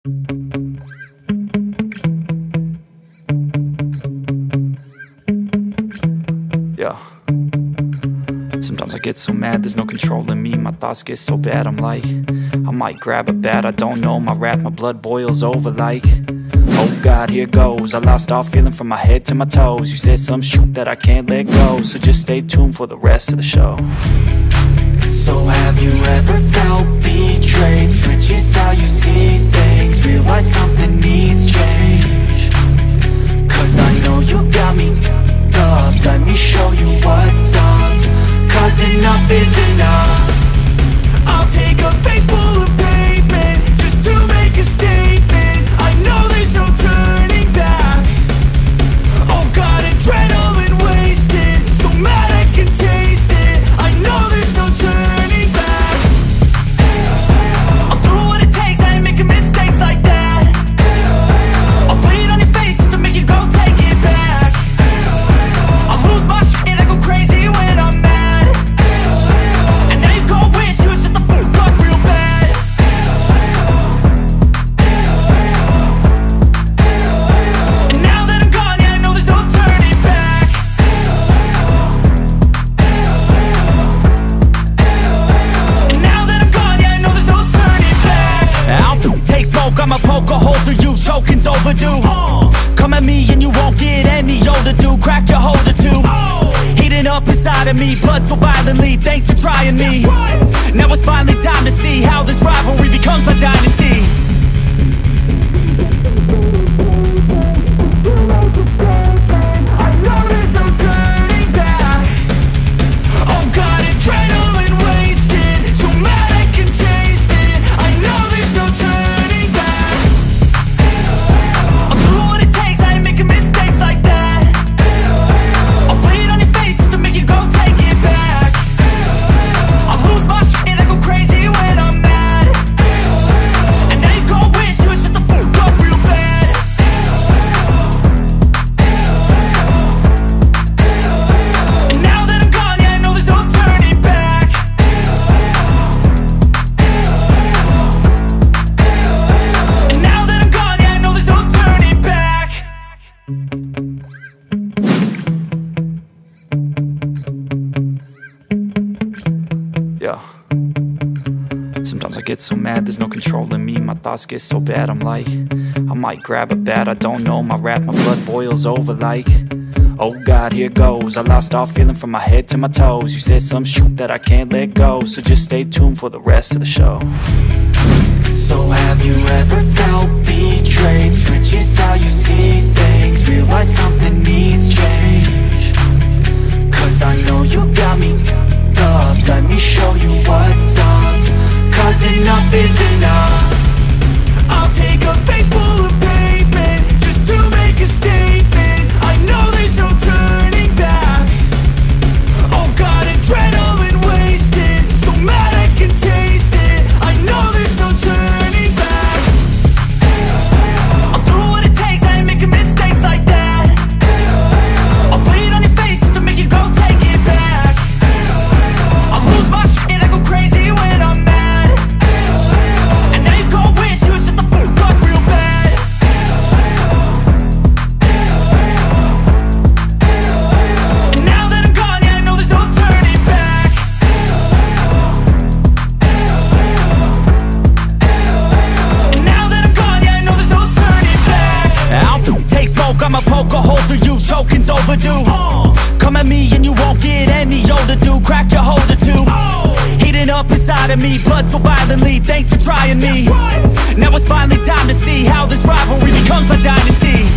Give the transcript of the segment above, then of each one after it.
Yeah. Sometimes I get so mad, there's no controlling me. My thoughts get so bad, I'm like, I might grab a bat, I don't know. My wrath, my blood boils over like, oh God, here goes. I lost all feeling from my head to my toes. You said some shit that I can't let go, so just stay tuned for the rest of the show. So have you ever felt betrayed? Switches how you see things, realize something needs change. Cause I know you got me f***ed up, let me show you what's up. Cause enough is enough. I'll take a face full of pavement just to make a statement. I know there's no turning back. Oh God, adrenaline wasted, so mad I can taste it. I know there's no turning back. I'll do what it takes, I ain't making mistakes like that. I'll bleed on your face to make you go take it back. I'll lose my shit, I go crazy when I'm mad. And now you go wish you would shut the fuck up real bad. And now that I'm gone, yeah, I know there's no turning back. And now that I'm gone, yeah, I know there's no turning back. I don't take smoke, I'ma poke a hole through you, choking's overdue. Come at me and you won't get any older, dude. Crack your holder too. Heating up inside of me, blood so violently, thanks for trying me. Now it's finally time to see how this rivalry becomes my dynasty. I know there's no turning back. Oh God, adrenaline wasted, so mad I can taste it. I know there's no turning back. I'll do what it takes, I ain't making mistakes like that. I'll bleed on your face to make you go take it back. I'll lose my shit, I go crazy when I'm mad. And now you go wish you would shut the fuck up real bad. And now that I'm gone, yeah, I know there's no turning back. And now that I'm gone, yeah, I know there's no turning back. Yeah. Sometimes I get so mad, there's no controlling me. My thoughts get so bad, I'm like, I might grab a bat, I don't know. My wrath, my blood boils over like, oh God, here goes. I lost all feeling from my head to my toes. You said some shit that I can't let go, so just stay tuned for the rest of the show. So have you ever felt betrayed? Switches how you see things, realize something needs change. Cause I know you got me f***ed up, let me show you what's up. Cause enough is enough. I'll take a face full of pavement just to make a statement. I know there's no turning back. Oh God, adrenaline wasted, so mad I can taste it. I know there's no turning back. I'll do what it takes, I ain't making mistakes like that. I'll bleed on your face to make you go take it back. I'll lose my shit, I go crazy when I'm mad. And now you go wish you would shut the fuck up real bad. And now that I'm gone, yeah, I know there's no turning back. And now that I'm gone, yeah, I know there's no turning back. I don't take smoke, I'ma poke a hole through you, choking's overdue. Come at me and you won't get any older, dude. Crack your holder too. Heating up inside of me, blood so violently, thanks for trying me. Now it's finally time to see how this rivalry becomes my dynasty.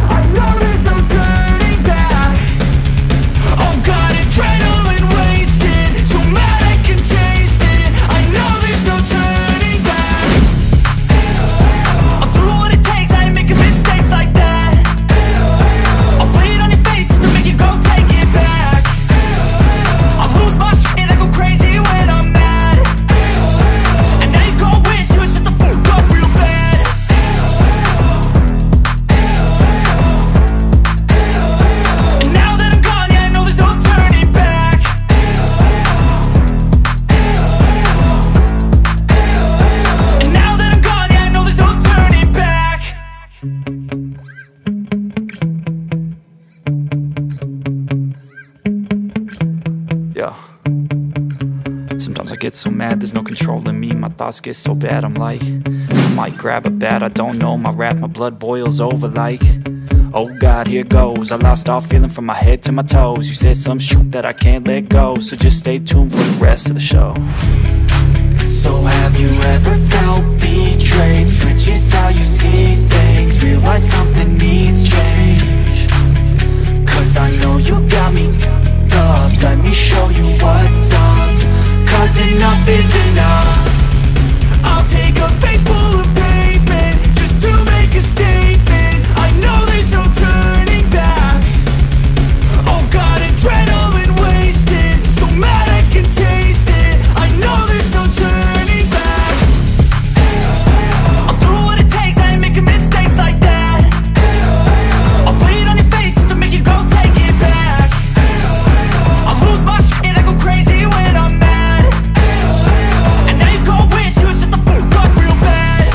I know there's no turning back. Oh God, adrenaline wasted, so mad I can taste it. I know there's no turning back. I'll do what it takes, I ain't making mistakes like that. I'll bleed on your face to make you go take it back. I'll lose my shit, I go crazy when I'm mad. Sometimes I get so mad, there's no controlling me. My thoughts get so bad, I'm like, I might grab a bat, I don't know. My wrath, my blood boils over like, oh God, here goes. I lost all feeling from my head to my toes. You said some shit that I can't let go, so just stay tuned for the rest of the show. So have you ever felt betrayed? Switches how you see things, realize something needs change. Cause I know you got me f***ed up. Let me show you what's up. Cause enough is enough. I'll take a face full of pavement just to make a statement. I know there's no turning back. Oh God, adrenaline wasted, so mad I can taste it. I know there's no turning back. I'll do what it takes, I ain't making mistakes like that. I'll bleed on your face to make you go take it back. I'll lose my shit, I go crazy when I'm mad. And now you go wish you would shut the fuck up real bad.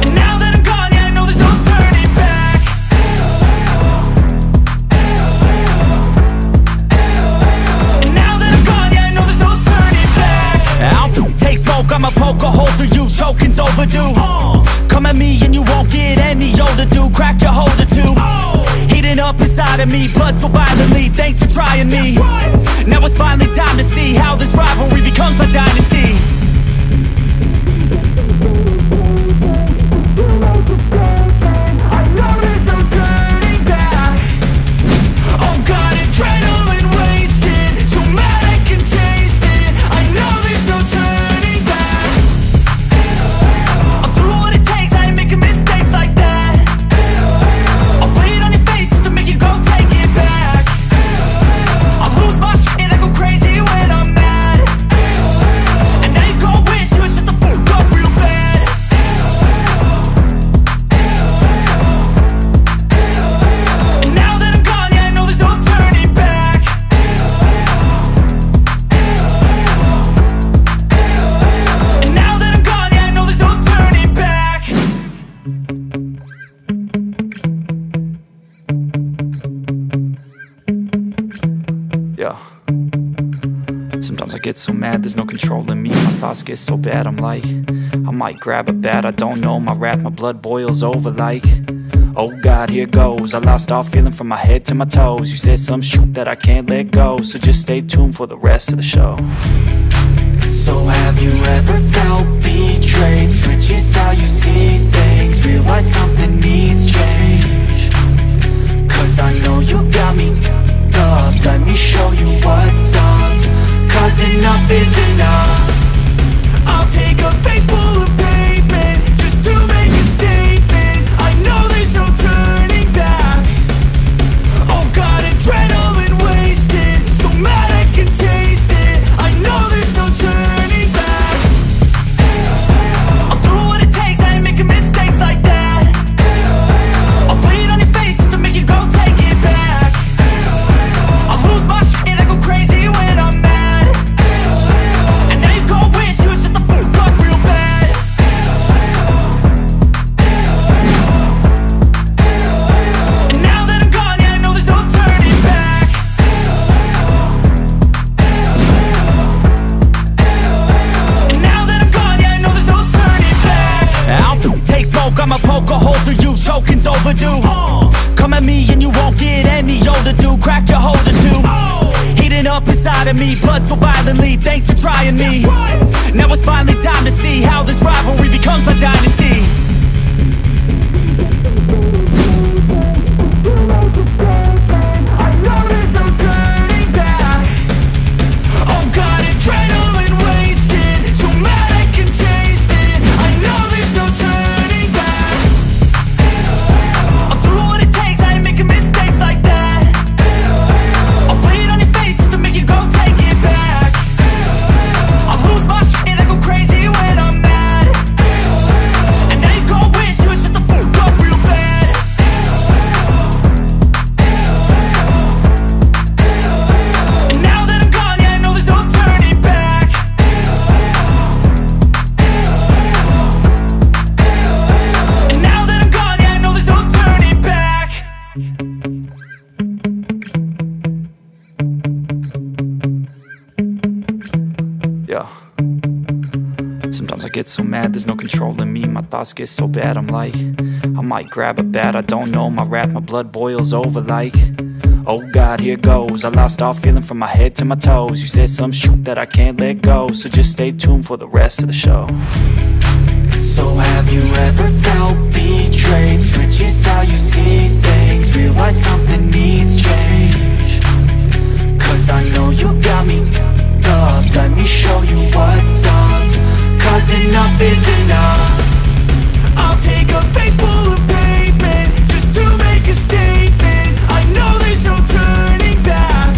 And now that I'm gone, yeah, I know there's no turning back. And now that I'm gone, yeah, I know there's no turning back. I'll take smoke, I'ma poke a hole through you, choking's overdue. Come at me and you won't get any older, dude. Crack your holder too. Heating up inside of me, blood so violently. Thanks for trying me. Now it's finally time to see how this rivalry becomes a dynasty. I know there's no turning back. Oh God, adrenaline wasted, so mad I can taste it. I know there's no turning back. I'll do what it takes, I ain't making mistakes like that. I'll bleed on your face to make you go take it back. I'll lose my shit, I go crazy when I'm mad. And now you go wish you would shut the fuck up real bad. And now that I'm gone, yeah, I know there's no turning back. And now that I'm gone, yeah, I know there's no turning back. Yeah. Sometimes I get so mad, there's no controlling me. My thoughts get so bad, I'm like, I might grab a bat, I don't know. My wrath, my blood boils over like, oh God, here goes. I lost all feeling from my head to my toes. You said some shit that I can't let go, so just stay tuned for the rest of the show. So have you ever felt betrayed? Switches how you see things, realize something needs change. Cause I know you got me f***ed up. Let me show you what's up. Cause enough is enough. I'll take a face full of pavement just to make a statement. I know there's no turning back. Oh God, adrenaline wasted, so mad I can taste it. I know there's no turning back. I'll do what it takes, I ain't making mistakes like that. I'll bleed on your face to make you go take it back. I'll lose my shit, I go crazy when I'm mad. And now you go wish you would shut the fuck up real bad. And now that I'm gone, yeah, I know there's no turning back. And now that I'm gone, yeah, I know there's no turning back. I'll take smoke, I'ma poke a hole through you, choking's overdue. Come at me and you won't get any older, dude. Crack your holder too. Heating up inside of me, blood so violently. Thanks for trying me. Now it's finally time to see how this rivalry becomes a dynasty. I know there's no turning back. Oh God, adrenaline wasted, so mad I can taste it. I know there's no turning back. I'll do what it takes, I ain't making mistakes like that. I'll bleed on your face to make you go take it back. I'll lose my shit, I go crazy when I'm mad. And now Yeah. Sometimes I get so mad, there's no controlling me. My thoughts get so bad, I'm like, I might grab a bat, I don't know. My wrath, my blood boils over like, oh God, here goes. I lost all feeling from my head to my toes. You said some shit that I can't let go, so just stay tuned for the rest of the show. So have you ever felt betrayed? Switches how you see things, realize something needs change. Cause I know you got me f***ed up. Let me show you what's up, cause enough is enough. I'll take a face full of pavement just to make a statement. I know there's no turning back.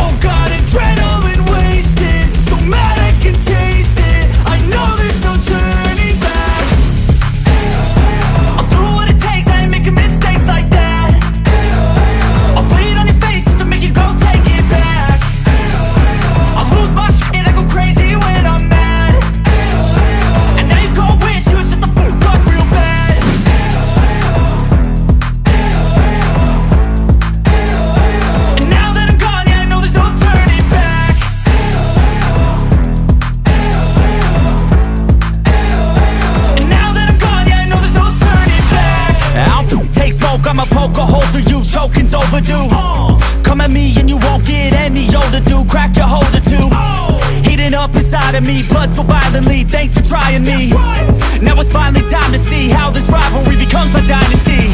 Oh God, adrenaline wasted, so mad I can taste it. I know there's no turning back. I'll do what it takes, I ain't making mistakes like that. I'll bleed on your face just to make you go take it back. I'll lose my shit, I go crazy when I'm mad. And now you go wish you would shut the fuck up real bad. And now that I'm gone, yeah, I know there's no turning back. And now that I'm gone, yeah, I know there's no turning back. I'll take smoke, I'ma poke a hole through you, choking's overdue. Come at me and you won't get any older, dude. Crack your holder too. Heating up inside of me, blood so violently. Thanks for trying me. Now it's finally time to see how this rivalry becomes a dynasty.